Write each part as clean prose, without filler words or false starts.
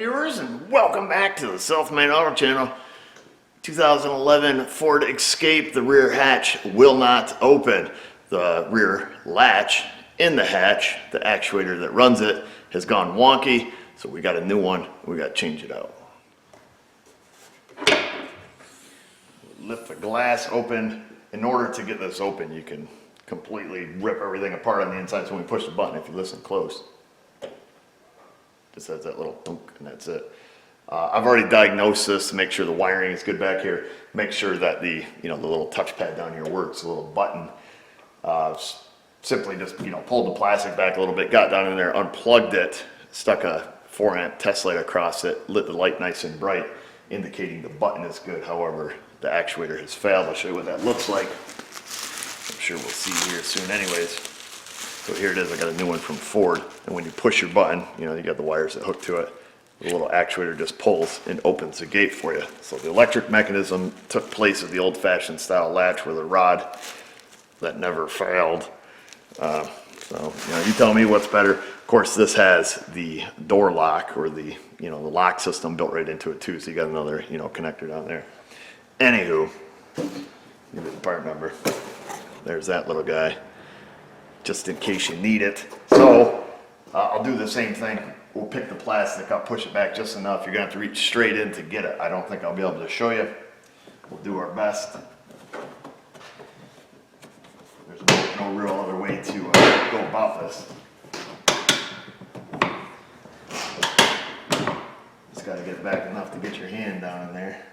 viewers, and welcome back to the Self-Made Auto Channel. 2011 Ford Escape, the rear hatch will not open. The rear latch in the hatch, the actuator that runs it, has gone wonky, so we got a new one. We got to change it out. Lift the glass open. In order to get this open, you can completely rip everything apart on the inside. So when we push the button, if you listen close, just has that little thunk, and that's it. I've already diagnosed this to make sure the wiring is good back here. Make sure that the little touchpad down here works. The little button. Simply just pulled the plastic back a little bit, got down in there, unplugged it, stuck a 4-amp test light across it, lit the light nice and bright, indicating the button is good. However, the actuator has failed. I'll show you what that looks like. I'm sure we'll see here soon anyways. So here it is. I got a new one from Ford, and when you push your button, you got the wires that hook to it. The little actuator just pulls and opens the gate for you. So the electric mechanism took place of the old-fashioned style latch with a rod that never failed. So you tell me what's better. Of course, this has the door lock, or the the lock system built right into it too. So you got another connector down there. Anywho, give me the part number. There's that little guy, just in case you need it. So I'll do the same thing. We'll pick the plastic up, push it back just enough. You're gonna have to reach straight in to get it. I don't think I'll be able to show you. We'll do our best. There's no real other way to go about this. Just gotta get it back enough to get your hand down in there.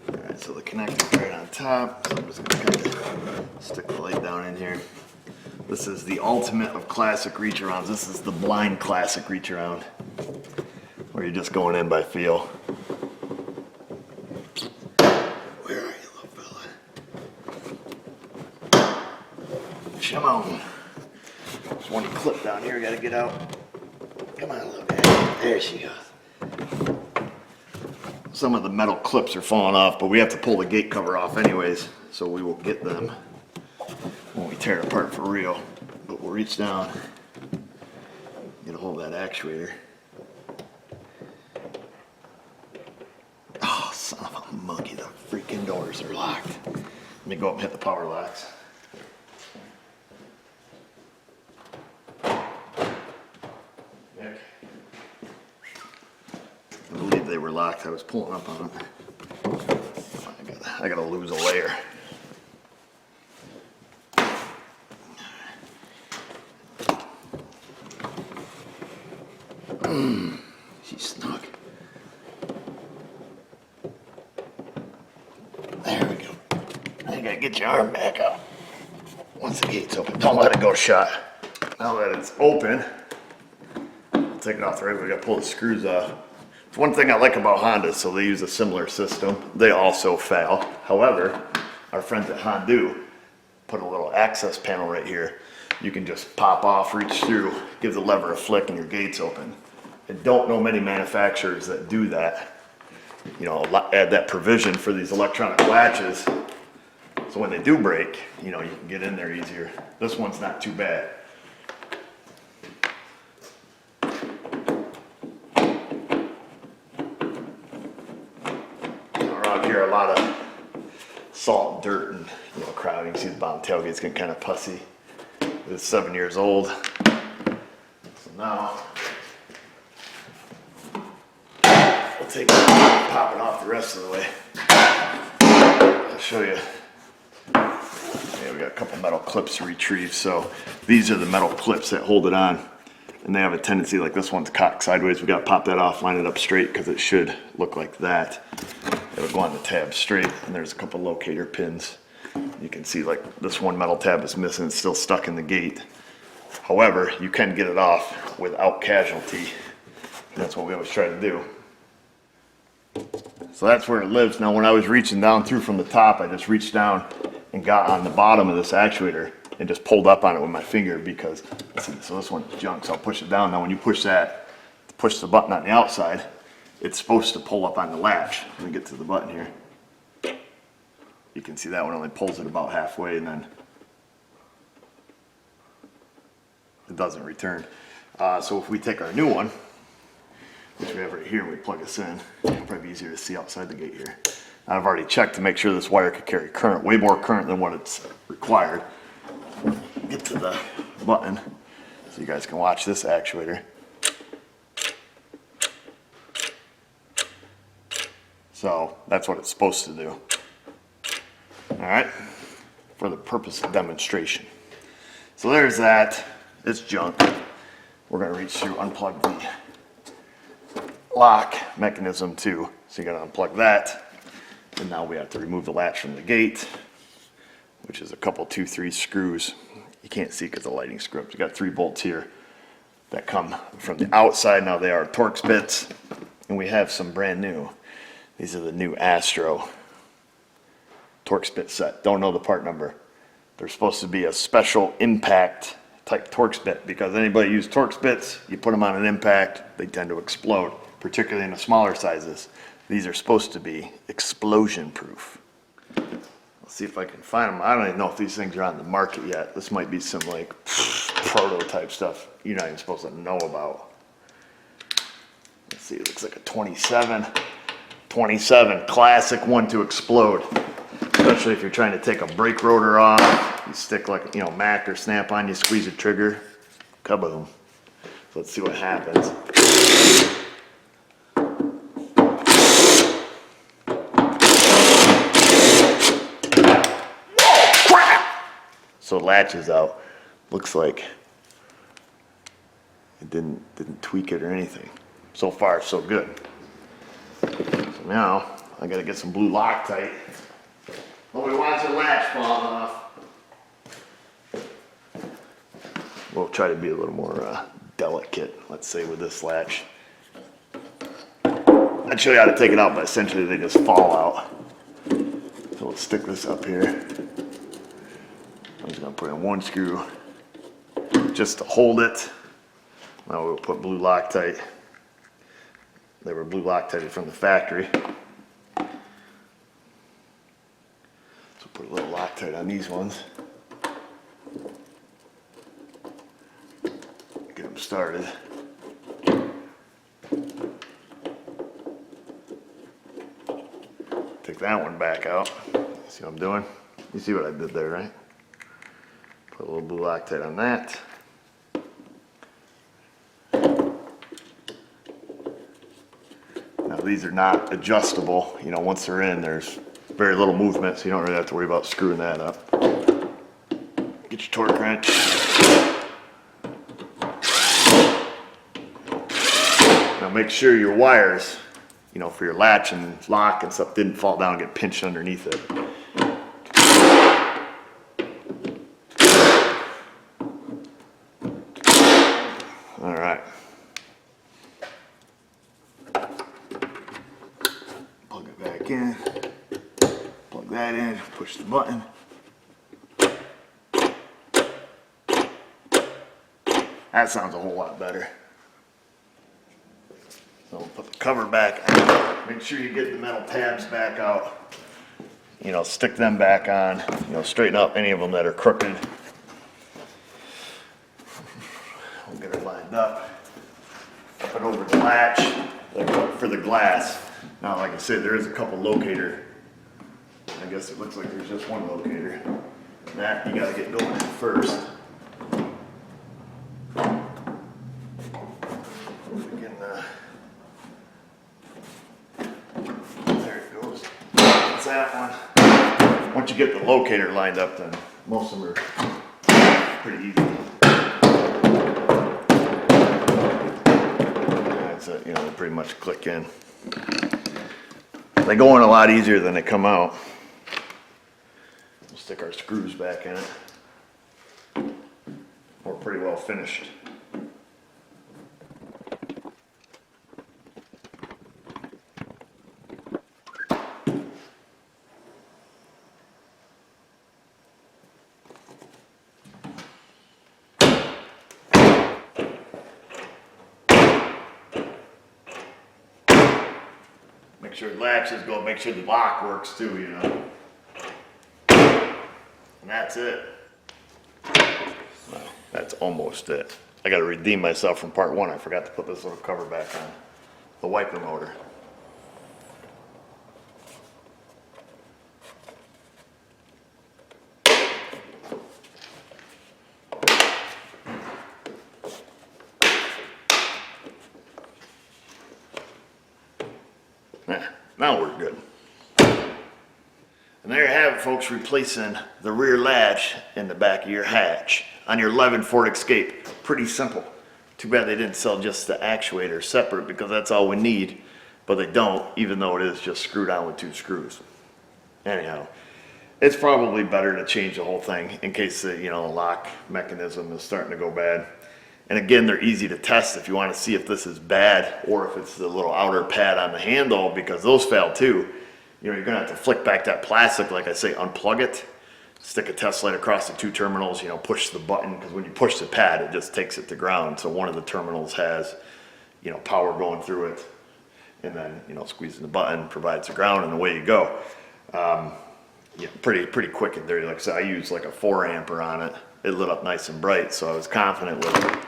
Alright, so the connector's right on top. So I'm just gonna kind of stick the light down in here. This is the ultimate of classic reach-arounds. This is the blind classic reach-around, where you're just going in by feel. Where are you, little fella? Come on. There's one clip down here, gotta get out. Come on, little guy. There she goes. Some of the metal clips are falling off, but we have to pull the gate cover off anyways, so we will get them when we tear it apart for real. But we'll reach down, get a hold of that actuator. Oh, son of a monkey, the freaking doors are locked. Let me go up and hit the power locks. I believe they were locked. I was pulling up on them. I gotta lose a layer. She's snug. There we go. Now you gotta get your arm back up. Once the gate's open, don't let it go shut. Now that it's open, I'll take it off the right. We gotta pull the screws off. It's one thing I like about Honda, so they use a similar system. They also fail. However, our friends at Honda put a little access panel right here. You can just pop off, reach through, give the lever a flick, and your gate's open. I don't know many manufacturers that do that. Add that provision for these electronic latches, so when they do break, you can get in there easier. This one's not too bad. Around here, a lot of salt and dirt and crowd. You can see the bottom tailgate's getting kind of pussy. It's 7 years old. So now we'll take it, pop it off the rest of the way. I'll show you. Yeah, we got a couple metal clips to retrieve. So these are the metal clips that hold it on, and they have a tendency, like this one's cocked sideways. We got to pop that off, line it up straight, because it should look like that. It'll go on the tab straight, and there's a couple locator pins. You can see like this one metal tab is missing, it's still stuck in the gate. However, you can get it off without casualty. That's what we always try to do. So that's where it lives. Now when I was reaching down through from the top, I just reached down and got on the bottom of this actuator and just pulled up on it with my finger, because, so this one's junk, so I'll push it down. Now when you push that, push the button on the outside, it's supposed to pull up on the latch. Let me get to the button here. You can see that one only pulls it about halfway, and then it doesn't return. So if we take our new one, which we have right here, and we plug this in, it'll probably be easier to see outside the gate here. I've already checked to make sure this wire could carry current, way more current than what it's required. Get to the button so you guys can watch this actuator. So that's what it's supposed to do. All right, for the purpose of demonstration. So there's that. It's junk. We're gonna reach through, unplug the lock mechanism too. So you gotta unplug that. And now we have to remove the latch from the gate, which is a couple 2-3 screws. You can't see because the lighting screw up. You got 3 bolts here that come from the outside. Now they are Torx bits, and we have some brand new. These are the new Astro Torx bit set. Don't know the part number. They're supposed to be a special impact type Torx bit, because anybody use Torx bits, you put them on an impact, they tend to explode, particularly in the smaller sizes. These are supposed to be explosion proof. Let's see if I can find them. I don't even know if these things are on the market yet. This might be some like prototype stuff you're not even supposed to know about. Let's see, it looks like a 27 classic one to explode. Especially if you're trying to take a brake rotor off, you stick like, you know, Mac or snap on, you squeeze the trigger, kaboom. So let's see what happens. So latch is out. Looks like it didn't tweak it or anything. So far, so good. So now I gotta get some blue Loctite. Nobody wants your latch falling off. We'll try to be a little more delicate, let's say, with this latch. I'd show you how to take it out, but essentially they just fall out. So let's stick this up here. I'm just gonna put in 1 screw just to hold it. Now we'll put blue Loctite. They were blue Loctited from the factory. So put a little Loctite on these ones. Get them started. Take that one back out. See what I'm doing? You see what I did there, right? Put a little blue Loctite on that. Now these are not adjustable. You know, once they're in, there's very little movement, so you don't really have to worry about screwing that up. Get your torque wrench. Now make sure your wires, you know, for your latch and lock and stuff didn't fall down and get pinched underneath it. All right. Plug it back in. Plug that in. Push the button. That sounds a whole lot better. So we'll put the cover back on. Make sure you get the metal tabs back out. You know, stick them back on. You know, straighten up any of them that are crooked. We'll get it lined up. Put over the latch for the glass. Now, like I said, there is a couple locator. I guess it looks like there's just one locator. That you gotta get going in first. There it goes. That's that one. Once you get the locator lined up, then most of them are pretty easy. That's it, you know, they pretty much click in. They go in a lot easier than they come out. We'll stick our screws back in it. We're pretty well finished. Make sure the latch is going, make sure the lock works too, you know. And that's it. Well, that's almost it. I got to redeem myself from part one. I forgot to put this little cover back on the wiper motor. Now we're good. And there you have it, folks, replacing the rear latch in the back of your hatch on your 11 Ford Escape. Pretty simple. Too bad they didn't sell just the actuator separate, because that's all we need, but they don't, even though it is just screwed on with 2 screws. Anyhow, it's probably better to change the whole thing in case the lock mechanism is starting to go bad. And again, they're easy to test if you want to see if this is bad or if it's the little outer pad on the handle, because those fail too. You're gonna have to flick back that plastic, like I say, unplug it, stick a test light across the 2 terminals, push the button, because when you push the pad, it just takes it to ground. So one of the terminals has, power going through it, and then, squeezing the button provides the ground, and away you go. Pretty quick in there. Like I said, I used like a 4 ampere on it. It lit up nice and bright, so I was confident with it.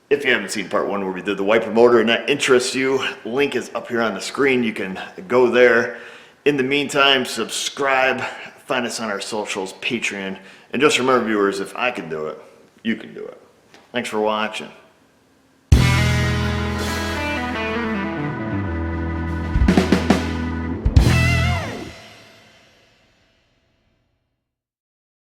If you haven't seen part 1 where we did the wiper motor and that interests you, link is up here on the screen. You can go there. In the meantime, subscribe, find us on our socials, Patreon, and just remember, viewers, if I can do it, you can do it. Thanks for watching.